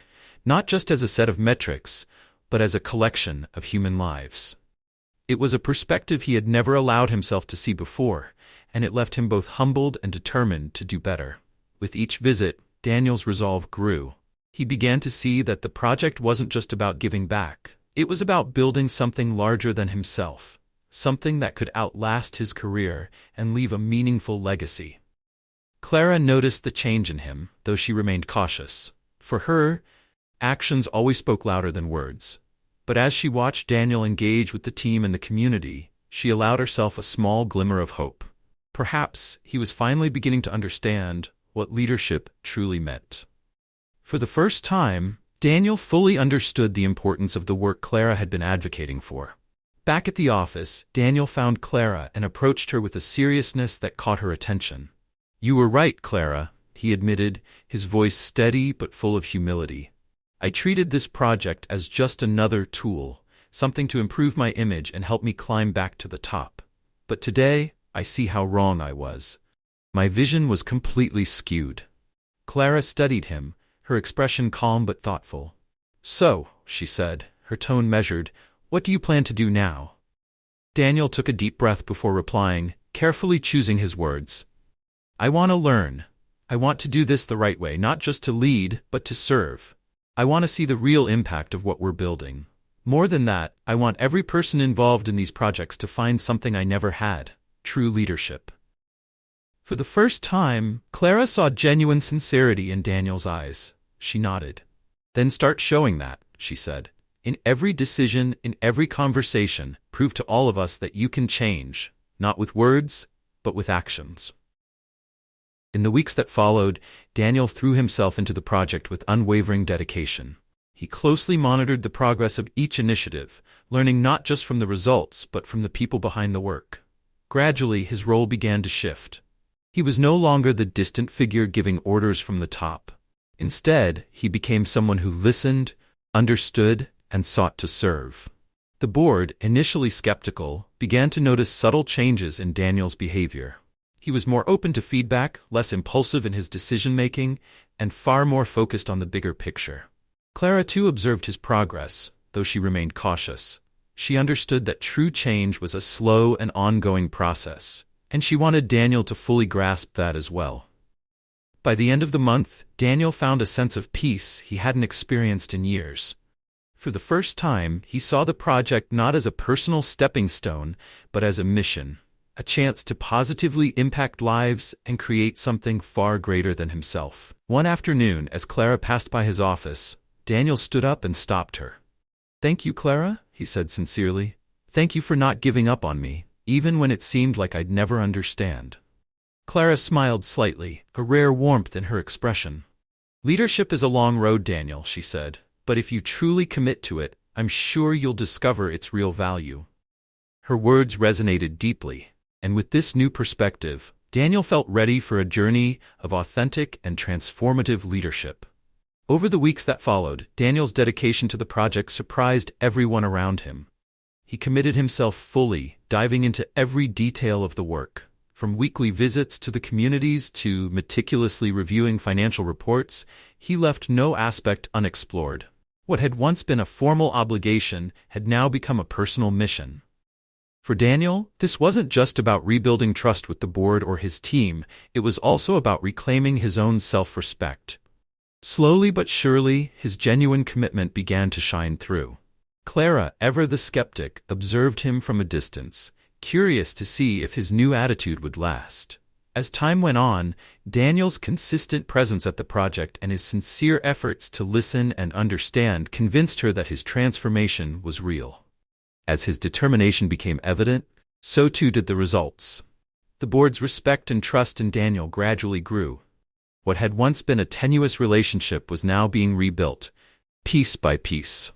not just as a set of metrics, but as a collection of human lives. It was a perspective he had never allowed himself to see before, and it left him both humbled and determined to do better. With each visit, Daniel's resolve grew. He began to see that the project wasn't just about giving back. It was about building something larger than himself, something that could outlast his career and leave a meaningful legacy. Clara noticed the change in him, though she remained cautious. For her, actions always spoke louder than words. But as she watched Daniel engage with the team and the community, she allowed herself a small glimmer of hope. Perhaps he was finally beginning to understand what leadership truly meant. For the first time, Daniel fully understood the importance of the work Clara had been advocating for. Back at the office, Daniel found Clara and approached her with a seriousness that caught her attention. "You were right, Clara," he admitted, his voice steady but full of humility. "I treated this project as just another tool, something to improve my image and help me climb back to the top. But today, I see how wrong I was. My vision was completely skewed." Clara studied him, her expression calm but thoughtful. "So," she said, her tone measured, "what do you plan to do now?" Daniel took a deep breath before replying, carefully choosing his words. "I want to learn. I want to do this the right way, not just to lead, but to serve. I want to see the real impact of what we're building. More than that, I want every person involved in these projects to find something I never had: true leadership." For the first time, Clara saw genuine sincerity in Daniel's eyes. She nodded. "Then start showing that," she said. "In every decision, in every conversation, prove to all of us that you can change, not with words, but with actions." In the weeks that followed, Daniel threw himself into the project with unwavering dedication. He closely monitored the progress of each initiative, learning not just from the results but from the people behind the work. Gradually, his role began to shift. He was no longer the distant figure giving orders from the top. Instead, he became someone who listened, understood, and sought to serve. The board, initially skeptical, began to notice subtle changes in Daniel's behavior. He was more open to feedback, less impulsive in his decision-making, and far more focused on the bigger picture. Clara too observed his progress, though she remained cautious. She understood that true change was a slow and ongoing process, and she wanted Daniel to fully grasp that as well. By the end of the month, Daniel found a sense of peace he hadn't experienced in years. For the first time, he saw the project not as a personal stepping stone, but as a mission, a chance to positively impact lives and create something far greater than himself. One afternoon, as Clara passed by his office, Daniel stood up and stopped her. "Thank you, Clara," he said sincerely. "Thank you for not giving up on me, even when it seemed like I'd never understand." Clara smiled slightly, a rare warmth in her expression. "Leadership is a long road, Daniel," she said, "but if you truly commit to it, I'm sure you'll discover its real value." Her words resonated deeply, and with this new perspective, Daniel felt ready for a journey of authentic and transformative leadership. Over the weeks that followed, Daniel's dedication to the project surprised everyone around him. He committed himself fully, diving into every detail of the work. From weekly visits to the communities to meticulously reviewing financial reports, he left no aspect unexplored. What had once been a formal obligation had now become a personal mission. For Daniel, this wasn't just about rebuilding trust with the board or his team, it was also about reclaiming his own self-respect. Slowly but surely, his genuine commitment began to shine through. Clara, ever the skeptic, observed him from a distance, curious to see if his new attitude would last. As time went on, Daniel's consistent presence at the project and his sincere efforts to listen and understand convinced her that his transformation was real. As his determination became evident, so too did the results. The board's respect and trust in Daniel gradually grew. What had once been a tenuous relationship was now being rebuilt, piece by piece.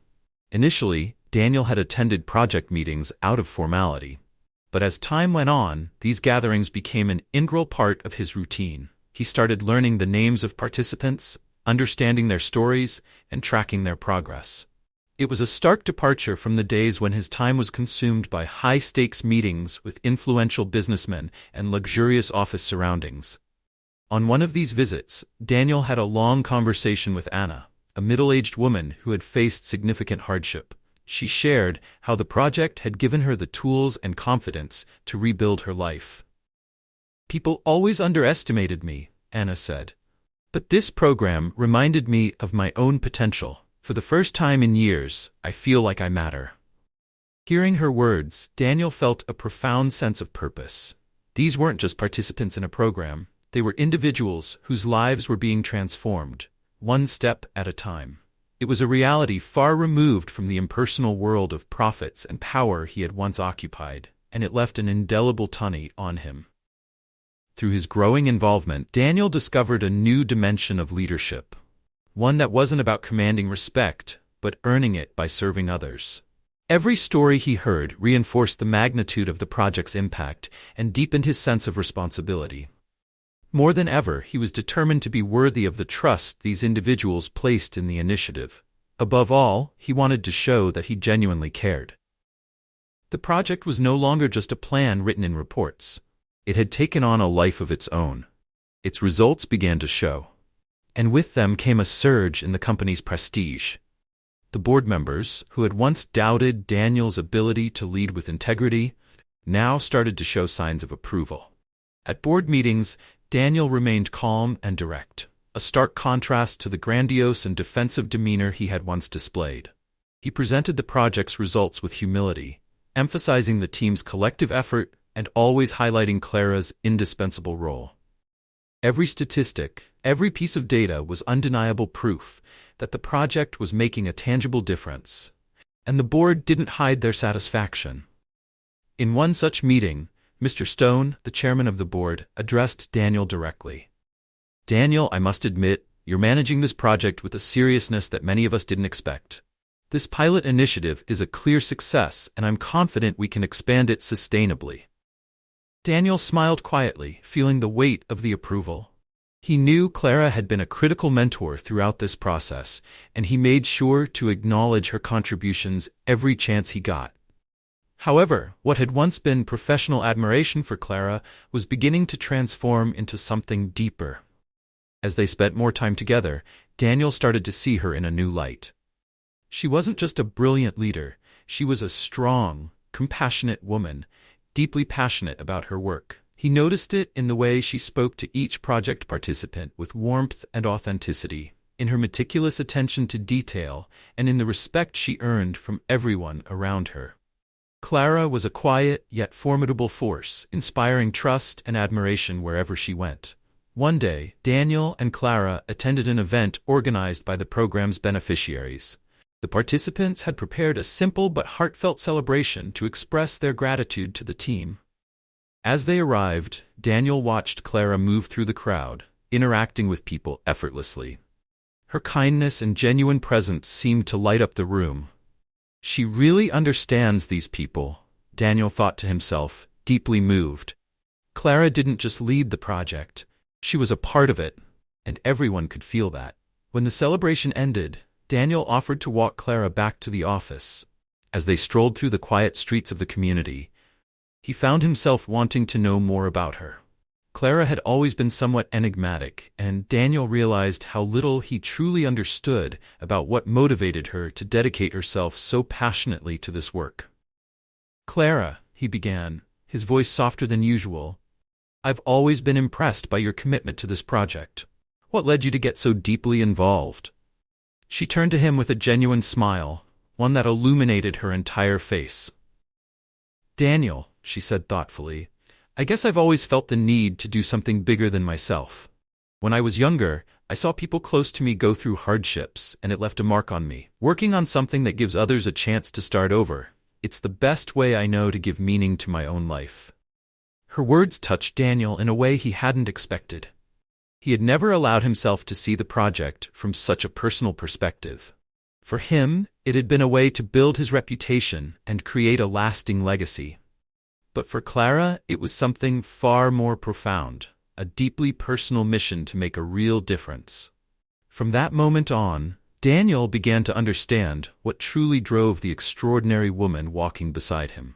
Initially, Daniel had attended project meetings out of formality. But as time went on, these gatherings became an integral part of his routine. He started learning the names of participants, understanding their stories, and tracking their progress. It was a stark departure from the days when his time was consumed by high-stakes meetings with influential businessmen and luxurious office surroundings. On one of these visits, Daniel had a long conversation with Anna, a middle-aged woman who had faced significant hardship. She shared how the project had given her the tools and confidence to rebuild her life. "People always underestimated me," Anna said. "But this program reminded me of my own potential. For the first time in years, I feel like I matter." Hearing her words, Daniel felt a profound sense of purpose. These weren't just participants in a program. They were individuals whose lives were being transformed, one step at a time. It was a reality far removed from the impersonal world of profits and power he had once occupied, and it left an indelible tunny on him. Through his growing involvement, Daniel discovered a new dimension of leadership, one that wasn't about commanding respect, but earning it by serving others. Every story he heard reinforced the magnitude of the project's impact and deepened his sense of responsibility. More than ever, he was determined to be worthy of the trust these individuals placed in the initiative. Above all, he wanted to show that he genuinely cared. The project was no longer just a plan written in reports. It had taken on a life of its own. Its results began to show. And with them came a surge in the company's prestige. The board members, who had once doubted Daniel's ability to lead with integrity, now started to show signs of approval. At board meetings, Daniel remained calm and direct, a stark contrast to the grandiose and defensive demeanor he had once displayed. He presented the project's results with humility, emphasizing the team's collective effort and always highlighting Clara's indispensable role. Every statistic, every piece of data was undeniable proof that the project was making a tangible difference, and the board didn't hide their satisfaction. In one such meeting, Mr. Stone, the chairman of the board, addressed Daniel directly. Daniel, I must admit, you're managing this project with a seriousness that many of us didn't expect. This pilot initiative is a clear success, and I'm confident we can expand it sustainably." Daniel smiled quietly, feeling the weight of the approval. He knew Clara had been a critical mentor throughout this process, and he made sure to acknowledge her contributions every chance he got. However, what had once been professional admiration for Clara was beginning to transform into something deeper. As they spent more time together, Daniel started to see her in a new light. She wasn't just a brilliant leader, she was a strong, compassionate woman, deeply passionate about her work. He noticed it in the way she spoke to each project participant with warmth and authenticity, in her meticulous attention to detail, and in the respect she earned from everyone around her. Clara was a quiet yet formidable force, inspiring trust and admiration wherever she went. One day, Daniel and Clara attended an event organized by the program's beneficiaries. The participants had prepared a simple but heartfelt celebration to express their gratitude to the team. As they arrived, Daniel watched Clara move through the crowd, interacting with people effortlessly. Her kindness and genuine presence seemed to light up the room. "She really understands these people," Daniel thought to himself, deeply moved. Clara didn't just lead the project, she was a part of it, and everyone could feel that. When the celebration ended, Daniel offered to walk Clara back to the office. As they strolled through the quiet streets of the community, he found himself wanting to know more about her. Clara had always been somewhat enigmatic, and Daniel realized how little he truly understood about what motivated her to dedicate herself so passionately to this work. "Clara," he began, his voice softer than usual, "I've always been impressed by your commitment to this project. What led you to get so deeply involved?" She turned to him with a genuine smile, one that illuminated her entire face. "Daniel," she said thoughtfully, "I guess I've always felt the need to do something bigger than myself. When I was younger, I saw people close to me go through hardships, and it left a mark on me. Working on something that gives others a chance to start over, it's the best way I know to give meaning to my own life." Her words touched Daniel in a way he hadn't expected. He had never allowed himself to see the project from such a personal perspective. For him, it had been a way to build his reputation and create a lasting legacy. But for Clara, it was something far more profound, a deeply personal mission to make a real difference. From that moment on, Daniel began to understand what truly drove the extraordinary woman walking beside him.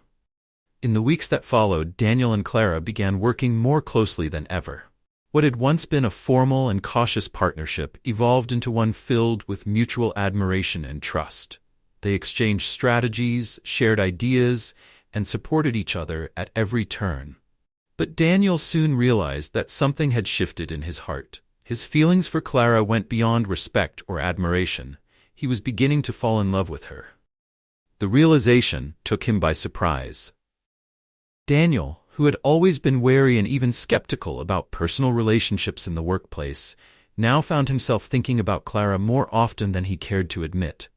In the weeks that followed, Daniel and Clara began working more closely than ever. What had once been a formal and cautious partnership evolved into one filled with mutual admiration and trust. They exchanged strategies, shared ideas, and supported each other at every turn. But Daniel soon realized that something had shifted in his heart. His feelings for Clara went beyond respect or admiration. He was beginning to fall in love with her. The realization took him by surprise. Daniel, who had always been wary and even skeptical about personal relationships in the workplace, now found himself thinking about Clara more often than he cared to admit.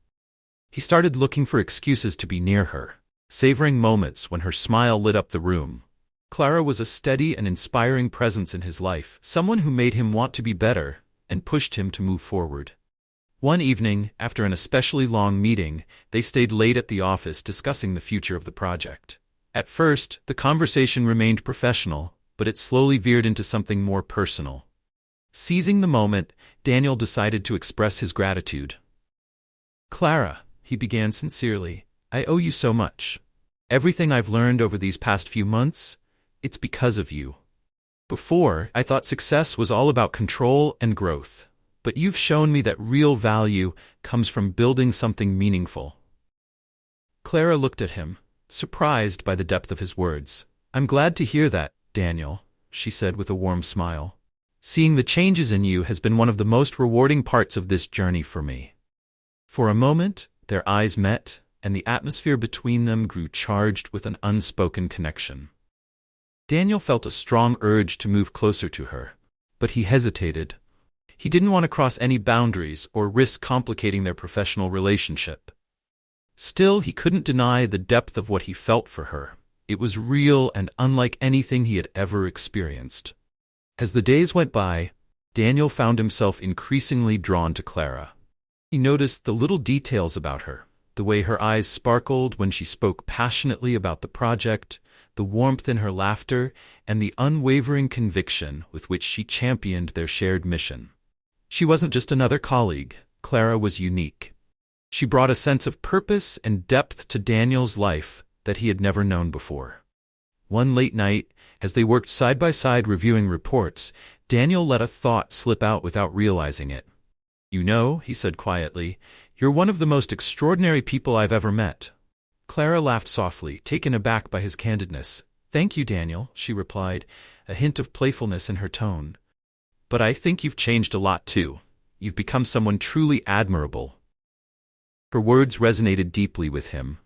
He started looking for excuses to be near her, savoring moments when her smile lit up the room. Clara was a steady and inspiring presence in his life, someone who made him want to be better and pushed him to move forward. One evening, after an especially long meeting, they stayed late at the office discussing the future of the project. At first, the conversation remained professional, but it slowly veered into something more personal. Seizing the moment, Daniel decided to express his gratitude. "Clara," he began sincerely, "I owe you so much. Everything I've learned over these past few months, it's because of you. Before, I thought success was all about control and growth, but you've shown me that real value comes from building something meaningful." Clara looked at him, surprised by the depth of his words. "I'm glad to hear that, Daniel," she said with a warm smile. "Seeing the changes in you has been one of the most rewarding parts of this journey for me." For a moment, their eyes met, and the atmosphere between them grew charged with an unspoken connection. Daniel felt a strong urge to move closer to her, but he hesitated. He didn't want to cross any boundaries or risk complicating their professional relationship. Still, he couldn't deny the depth of what he felt for her. It was real and unlike anything he had ever experienced. As the days went by, Daniel found himself increasingly drawn to Clara. He noticed the little details about her, the way her eyes sparkled when she spoke passionately about the project, the warmth in her laughter, and the unwavering conviction with which she championed their shared mission. She wasn't just another colleague. Clara was unique. She brought a sense of purpose and depth to Daniel's life that he had never known before. One late night, as they worked side by side reviewing reports, Daniel let a thought slip out without realizing it. "You know," he said quietly, "you're one of the most extraordinary people I've ever met." Clara laughed softly, taken aback by his candidness. "Thank you, Daniel," she replied, a hint of playfulness in her tone. "But I think you've changed a lot too. You've become someone truly admirable." Her words resonated deeply with him.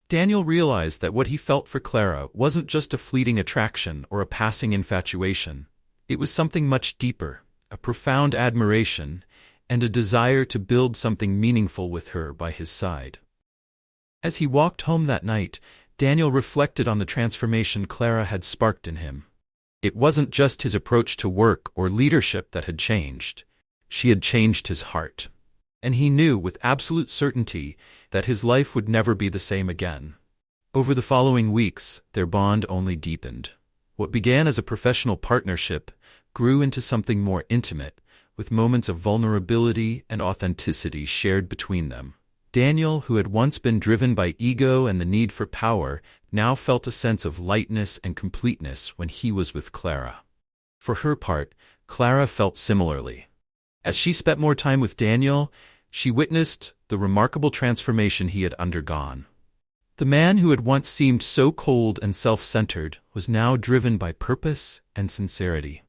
Daniel realized that what he felt for Clara wasn't just a fleeting attraction or a passing infatuation. It was something much deeper, a profound admiration, and a desire to build something meaningful with her by his side. As he walked home that night, Daniel reflected on the transformation Clara had sparked in him. It wasn't just his approach to work or leadership that had changed. She had changed his heart. And he knew with absolute certainty that his life would never be the same again. Over the following weeks, their bond only deepened. What began as a professional partnership grew into something more intimate, with moments of vulnerability and authenticity shared between them. Daniel, who had once been driven by ego and the need for power, now felt a sense of lightness and completeness when he was with Clara. For her part, Clara felt similarly. As she spent more time with Daniel, she witnessed the remarkable transformation he had undergone. The man who had once seemed so cold and self-centered was now driven by purpose and sincerity.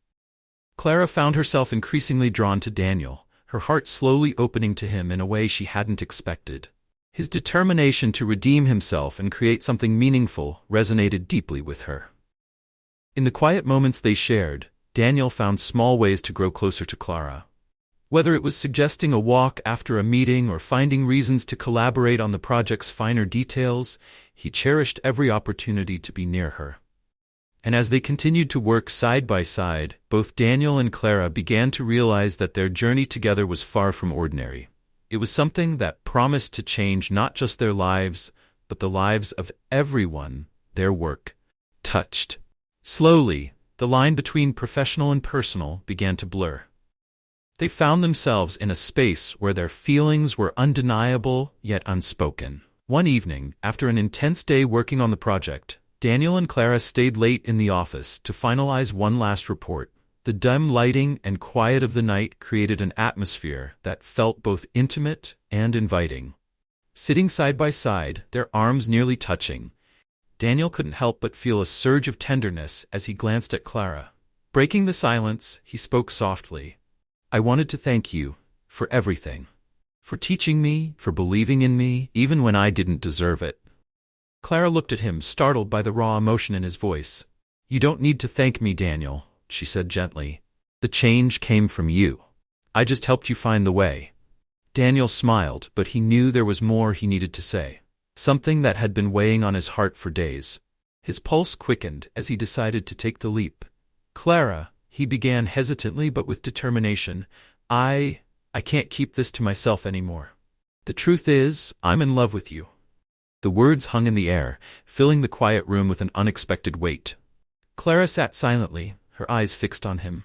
Clara found herself increasingly drawn to Daniel, her heart slowly opening to him in a way she hadn't expected. His determination to redeem himself and create something meaningful resonated deeply with her. In the quiet moments they shared, Daniel found small ways to grow closer to Clara. Whether it was suggesting a walk after a meeting or finding reasons to collaborate on the project's finer details, he cherished every opportunity to be near her. And as they continued to work side by side, both Daniel and Clara began to realize that their journey together was far from ordinary. It was something that promised to change not just their lives, but the lives of everyone their work touched. Slowly, the line between professional and personal began to blur. They found themselves in a space where their feelings were undeniable yet unspoken. One evening, after an intense day working on the project, Daniel and Clara stayed late in the office to finalize one last report. The dim lighting and quiet of the night created an atmosphere that felt both intimate and inviting. Sitting side by side, their arms nearly touching, Daniel couldn't help but feel a surge of tenderness as he glanced at Clara. Breaking the silence, he spoke softly. "I wanted to thank you for everything. For teaching me, for believing in me, even when I didn't deserve it." Clara looked at him, startled by the raw emotion in his voice. "You don't need to thank me, Daniel," she said gently. "The change came from you. I just helped you find the way." Daniel smiled, but he knew there was more he needed to say. Something that had been weighing on his heart for days. His pulse quickened as he decided to take the leap. "Clara," he began hesitantly but with determination, I can't keep this to myself anymore. The truth is, I'm in love with you." The words hung in the air, filling the quiet room with an unexpected weight. Clara sat silently, her eyes fixed on him.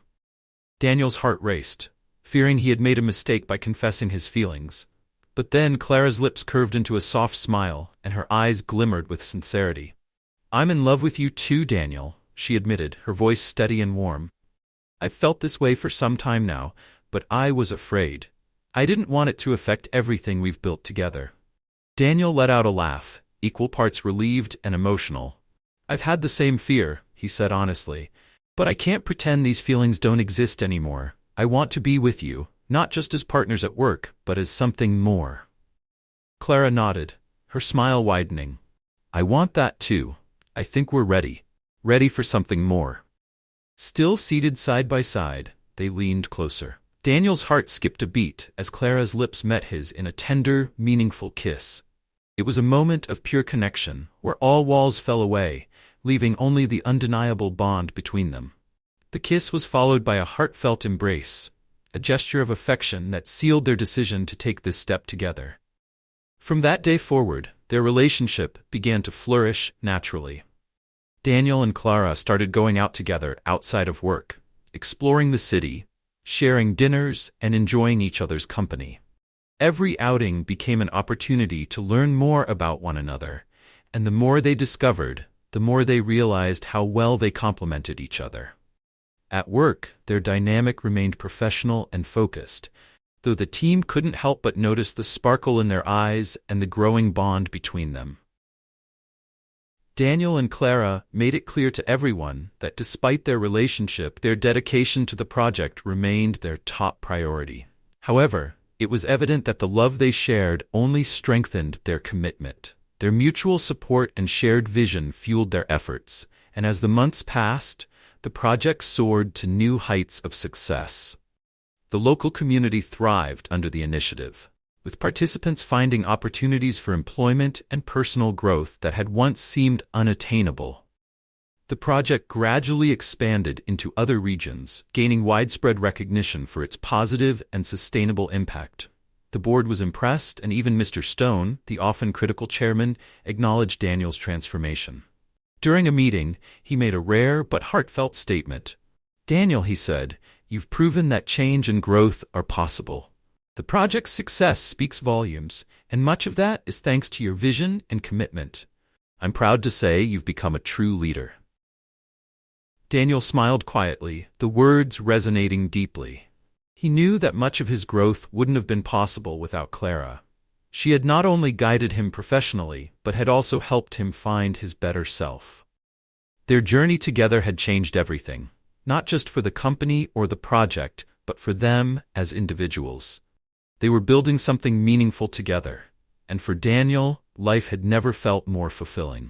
Daniel's heart raced, fearing he had made a mistake by confessing his feelings. But then Clara's lips curved into a soft smile, and her eyes glimmered with sincerity. "I'm in love with you too, Daniel," she admitted, her voice steady and warm. "I've felt this way for some time now, but I was afraid. I didn't want it to affect everything we've built together." Daniel let out a laugh, equal parts relieved and emotional. "I've had the same fear," he said honestly, "but I can't pretend these feelings don't exist anymore. I want to be with you, not just as partners at work, but as something more." Clara nodded, her smile widening. "I want that too. I think we're ready. Ready for something more." Still seated side by side, they leaned closer. Daniel's heart skipped a beat as Clara's lips met his in a tender, meaningful kiss. It was a moment of pure connection, where all walls fell away, leaving only the undeniable bond between them. The kiss was followed by a heartfelt embrace, a gesture of affection that sealed their decision to take this step together. From that day forward, their relationship began to flourish naturally. Daniel and Clara started going out together outside of work, exploring the city, sharing dinners, and enjoying each other's company. Every outing became an opportunity to learn more about one another, and the more they discovered, the more they realized how well they complemented each other. At work, their dynamic remained professional and focused, though the team couldn't help but notice the sparkle in their eyes and the growing bond between them. Daniel and Clara made it clear to everyone that despite their relationship, their dedication to the project remained their top priority. However, it was evident that the love they shared only strengthened their commitment. Their mutual support and shared vision fueled their efforts, and as the months passed, the project soared to new heights of success. The local community thrived under the initiative, with participants finding opportunities for employment and personal growth that had once seemed unattainable. The project gradually expanded into other regions, gaining widespread recognition for its positive and sustainable impact. The board was impressed, and even Mr. Stone, the often critical chairman, acknowledged Daniel's transformation. During a meeting, he made a rare but heartfelt statement. "Daniel," he said, "you've proven that change and growth are possible. The project's success speaks volumes, and much of that is thanks to your vision and commitment. I'm proud to say you've become a true leader." Daniel smiled quietly, the words resonating deeply. He knew that much of his growth wouldn't have been possible without Clara. She had not only guided him professionally, but had also helped him find his better self. Their journey together had changed everything, not just for the company or the project, but for them as individuals. They were building something meaningful together, and for Daniel, life had never felt more fulfilling.